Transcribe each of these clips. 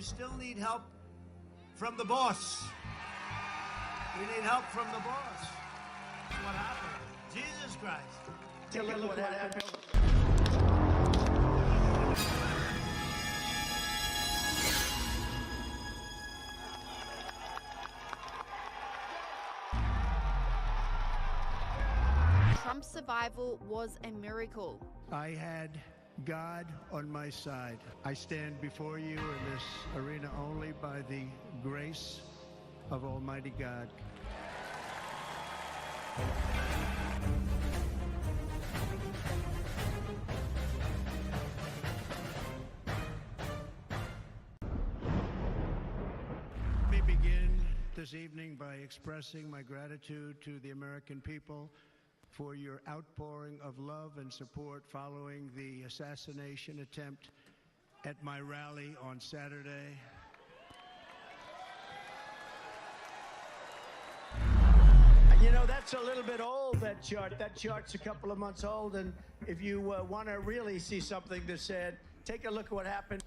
still need help from the boss. We need help from the boss. That's what happened. Jesus Christ. Take a look what happened. Trump's survival was a miracle. I had God on my side. I stand before you in this arena only by the grace of Almighty God. Let me begin this evening by expressing my gratitude to the American people for your outpouring of love and support following the assassination attempt at my rally on Saturday. You know, that's a little bit old, that chart. That chart's a couple of months old, and if you want to really see something that's said, take a look at what happened.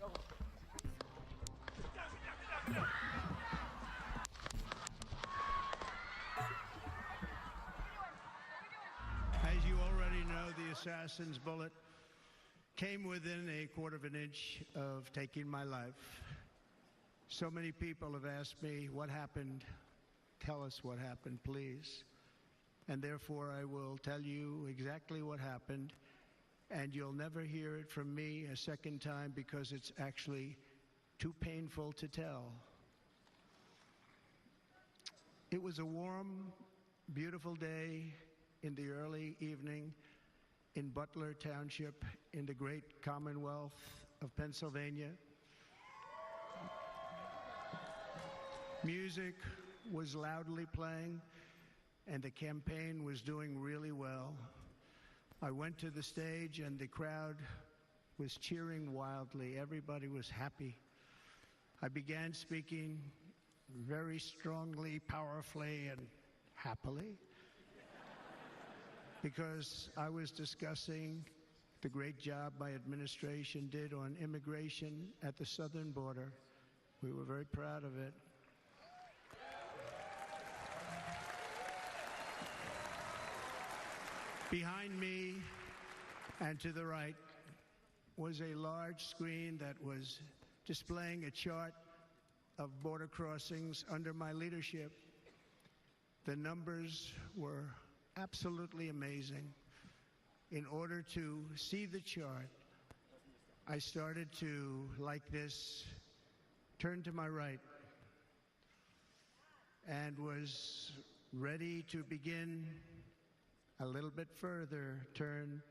As you already know, the assassin's bullet came within a quarter of an inch of taking my life. So many people have asked me, what happened? Tell us what happened, please. And therefore, I will tell you exactly what happened, and you'll never hear it from me a second time because it's actually too painful to tell. It was a warm, beautiful day in the early evening in Butler Township in the great Commonwealth of Pennsylvania. Music was loudly playing, and the campaign was doing really well. I went to the stage, and the crowd was cheering wildly. Everybody was happy. I began speaking very strongly, powerfully, and happily because I was discussing the great job my administration did on immigration at the southern border. We were very proud of it. Behind me and to the right was a large screen that was displaying a chart of border crossings under my leadership. The numbers were absolutely amazing. In order to see the chart, I started to, like this, turn to my right and was ready to begin a little bit further turn,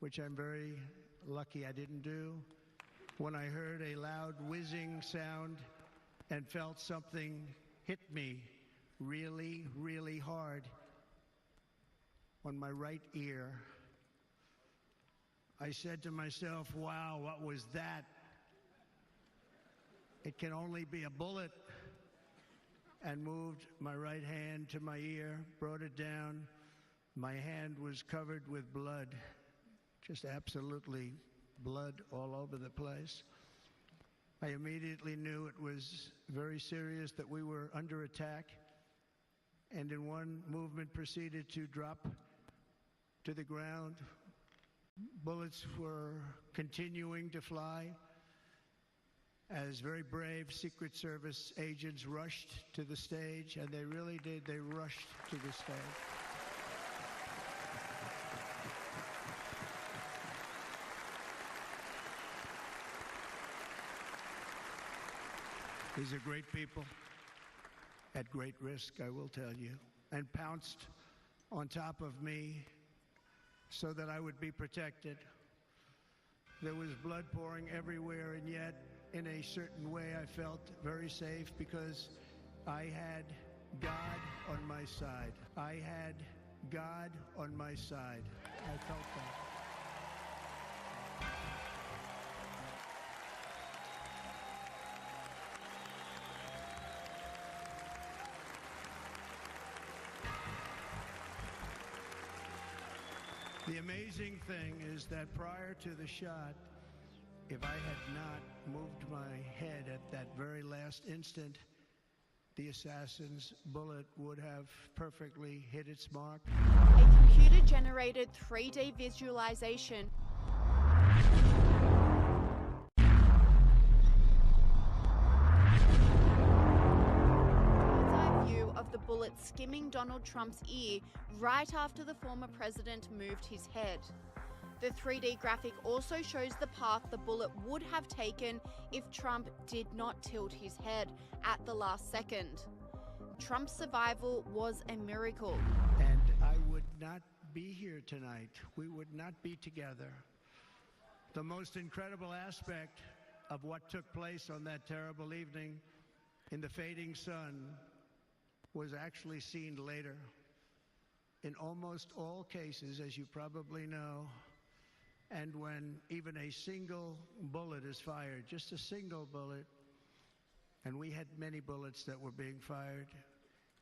which I'm very lucky I didn't do, when I heard a loud whizzing sound and felt something hit me really, really hard on my right ear. I said to myself, wow, what was that? It can only be a bullet. And moved my right hand to my ear, brought it down. My hand was covered with blood, just absolutely blood all over the place. I immediately knew it was very serious, that we were under attack, and in one movement proceeded to drop to the ground. Bullets were continuing to fly as very brave Secret Service agents rushed to the stage, and they really did. They rushed to the stage. These are great people at great risk, I will tell you, and pounced on top of me so that I would be protected. There was blood pouring everywhere, and yet, in a certain way, I felt very safe because I had God on my side. I had God on my side. I felt that. The amazing thing is that prior to the shot, if I had not moved my head head at that very last instant, the assassin's bullet would have perfectly hit its mark. A computer-generated 3D visualization of the bullet skimming Donald Trump's ear right after the former president moved his head. The 3D graphic also shows the path the bullet would have taken if Trump did not tilt his head at the last second. Trump's survival was a miracle. And I would not be here tonight. We would not be together. The most incredible aspect of what took place on that terrible evening in the fading sun was actually seen later. In almost all cases, as you probably know, and when even a single bullet is fired, just a single bullet, and we had many bullets that were being fired,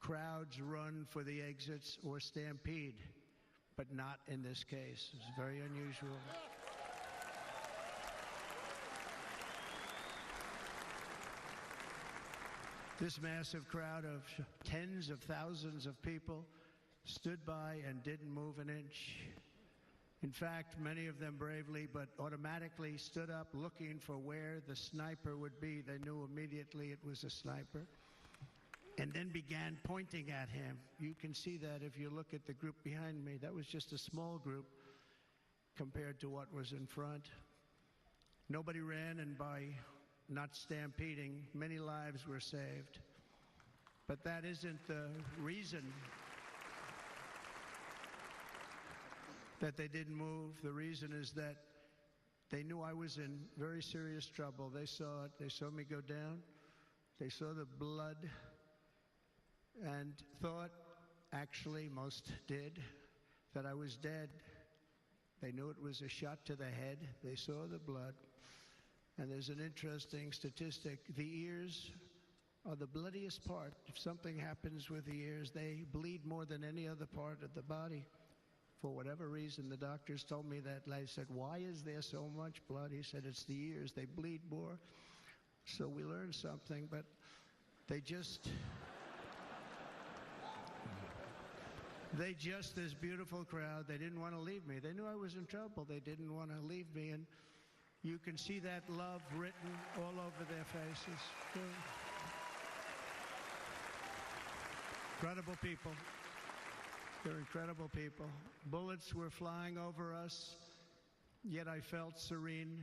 crowds run for the exits or stampede, but not in this case. It's very unusual. This massive crowd of tens of thousands of people stood by and didn't move an inch. In fact, many of them bravely but automatically stood up looking for where the sniper would be. They knew immediately it was a sniper, and then began pointing at him. You can see that if you look at the group behind me. That was just a small group compared to what was in front. Nobody ran, and by not stampeding, many lives were saved. But that isn't the reason that they didn't move. The reason is that they knew I was in very serious trouble. They saw it. They saw me go down. They saw the blood and thought, actually most did, that I was dead. They knew it was a shot to the head. They saw the blood. And there's an interesting statistic. The ears are the bloodiest part. If something happens with the ears, they bleed more than any other part of the body. For whatever reason, the doctors told me that. I said, why is there so much blood? He said, it's the ears. They bleed more. So we learned something, but they just, this beautiful crowd, they didn't want to leave me. They knew I was in trouble. They didn't want to leave me. And you can see that love written all over their faces. Incredible people. They're incredible people. Bullets were flying over us, yet I felt serene.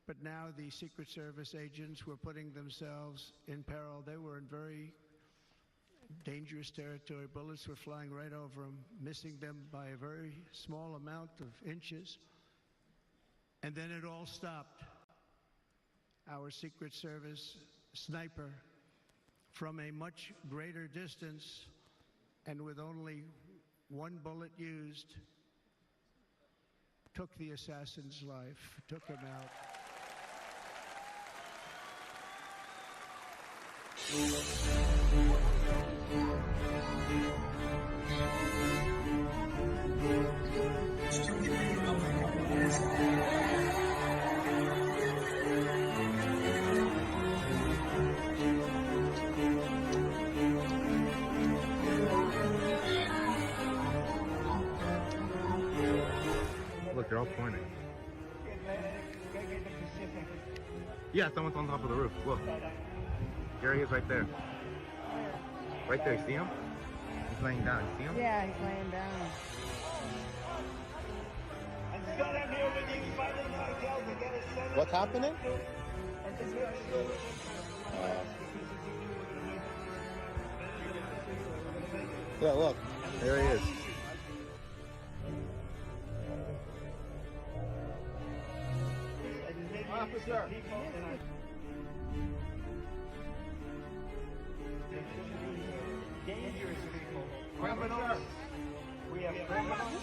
But now the Secret Service agents were putting themselves in peril. They were in very dangerous territory. Bullets were flying right over them, missing them by a very small amount of inches. And then it all stopped. Our Secret Service sniper, from a much greater distance and with only one bullet used, took the assassin's life, took him out. Look, they're all pointing. Yeah, someone's on top of the roof. Look. There he is right there. Right there, you see him? He's laying down, you see him? Yeah, he's laying down. What's happening? Yeah, look. There he is. Officer! Dangerous people. Criminals. We have criminals.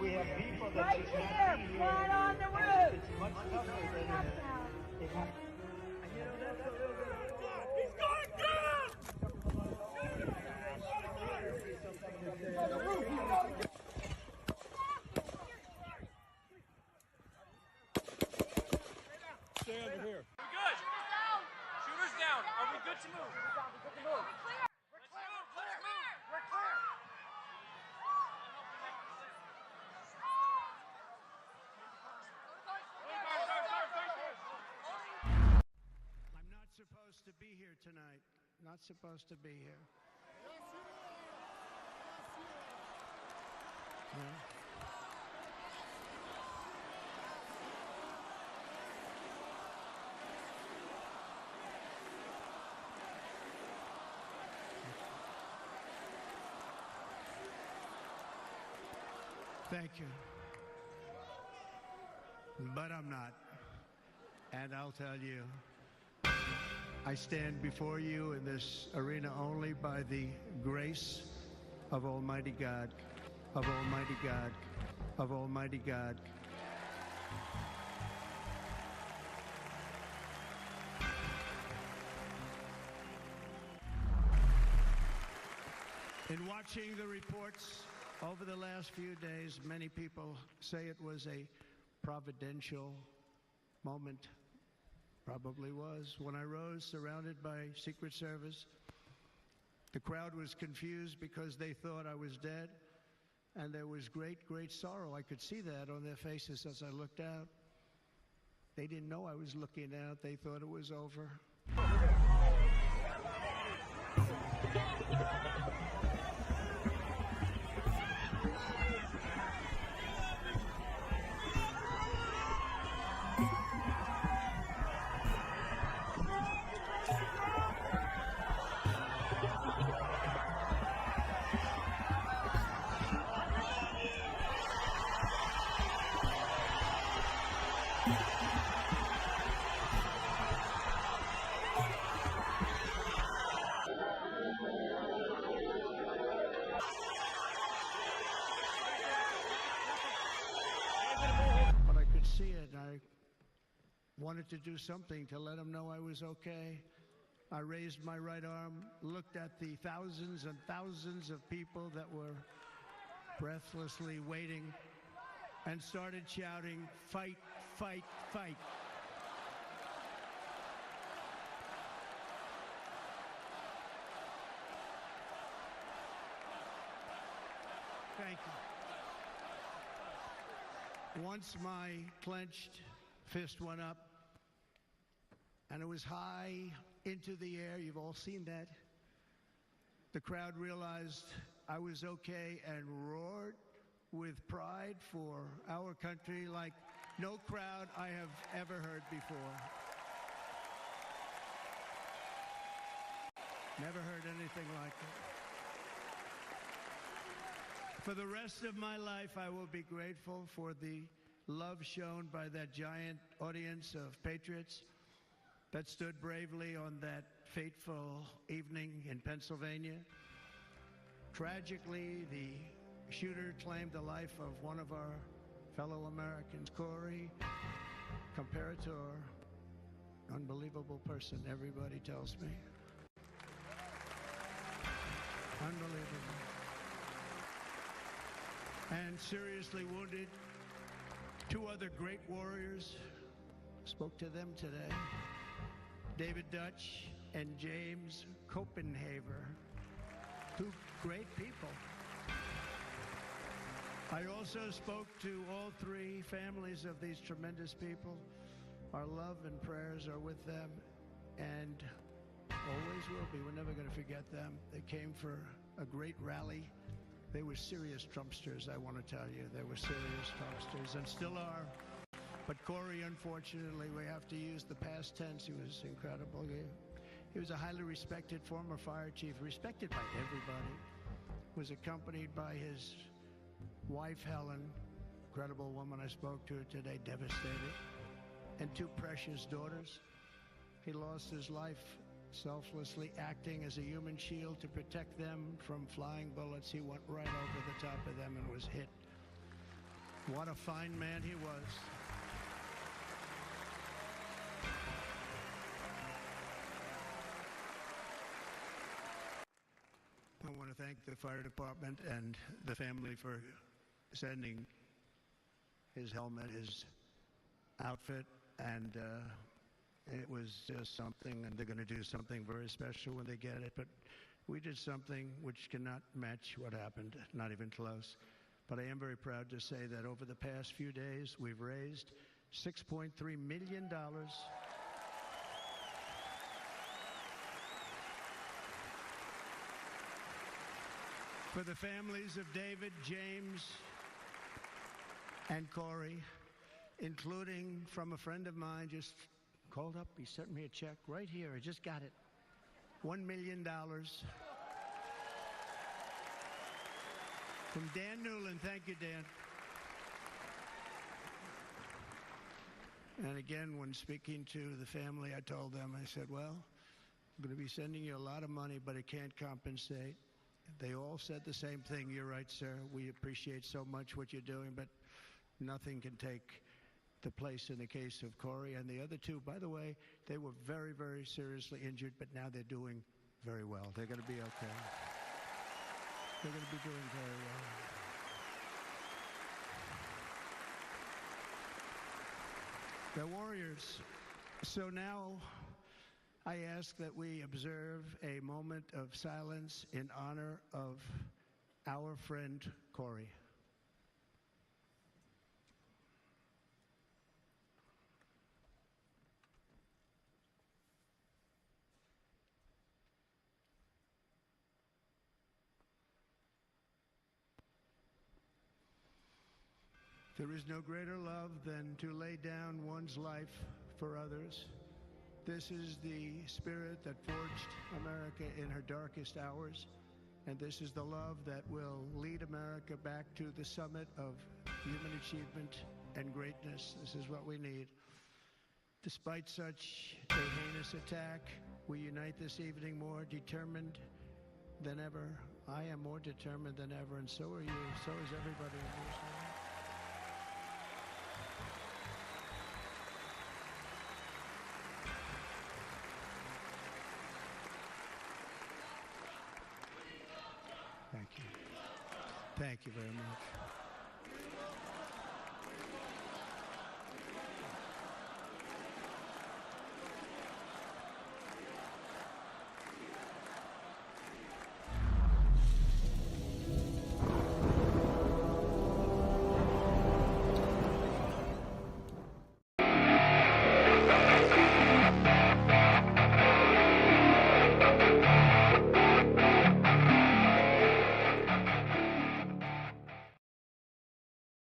We have people that right here, right on the roof. It's much tougher than it happens. He's going down! here tonight. Not supposed to be here. Yes, you are. Yes, you are. Yeah. Thank you. But I'm not. And I'll tell you, I stand before you in this arena only by the grace of Almighty God, of Almighty God, of Almighty God. In watching the reports over the last few days, many people say it was a providential moment. Probably was. When I rose, surrounded by Secret Service, the crowd was confused because they thought I was dead, and there was great, great sorrow. I could see that on their faces as I looked out. They didn't know I was looking out. They thought it was over. But I could see it. I wanted to do something to let them know I was okay. I raised my right arm, looked at the thousands and thousands of people that were breathlessly waiting, and started shouting, "Fight, fight, fight." Thank you. Once my clenched fist went up, and it was high into the air. You've all seen that. The crowd realized I was okay and roared with pride for our country like no crowd I have ever heard before. Never heard anything like it. For the rest of my life, I will be grateful for the love shown by that giant audience of patriots that stood bravely on that fateful evening in Pennsylvania. Tragically, the shooter claimed the life of one of our fellow Americans, Corey, comparator, unbelievable person, everybody tells me. Unbelievable. And seriously wounded, two other great warriors, spoke to them today. David Dutch and James Copenhaver, two great people. I also spoke to all three families of these tremendous people. Our love and prayers are with them, and always will be. We're never going to forget them. They came for a great rally. They were serious Trumpsters, I want to tell you. They were serious Trumpsters, and still are. But Corey, unfortunately, we have to use the past tense. He was incredible. He was a highly respected former fire chief, respected by everybody. Was accompanied by his wife, Helen, incredible woman. I spoke to her today, devastated, and two precious daughters. He lost his life selflessly acting as a human shield to protect them from flying bullets. He went right over the top of them and was hit. What a fine man he was. I want to thank the fire department and the family for sending his helmet, his outfit, and it was just something, and they're going to do something very special when they get it. But we did something which cannot match what happened, not even close. But I am very proud to say that over the past few days, we've raised $6.3 million. For the families of David, James, and Corey, including from a friend of mine, just called up, he sent me a check right here, I just got it, $1 million. From Dan Newland, thank you, Dan. And again, when speaking to the family, I told them, I said, well, I'm going to be sending you a lot of money, but it can't compensate. They all said the same thing. You're right, sir. We appreciate so much what you're doing, but nothing can take the place in the case of Corey and the other two. By the way, they were very, very seriously injured, but now they're doing very well. They're going to be okay. They're going to be doing very well. They're warriors. So now I ask that we observe a moment of silence in honor of our friend Corey. There is no greater love than to lay down one's life for others. This is the spirit that forged America in her darkest hours, and this is the love that will lead America back to the summit of human achievement and greatness. This is what we need. Despite such a heinous attack, we unite this evening more determined than ever. I am more determined than ever, and so are you. So is everybody in this room. Thank you. Thank you very much.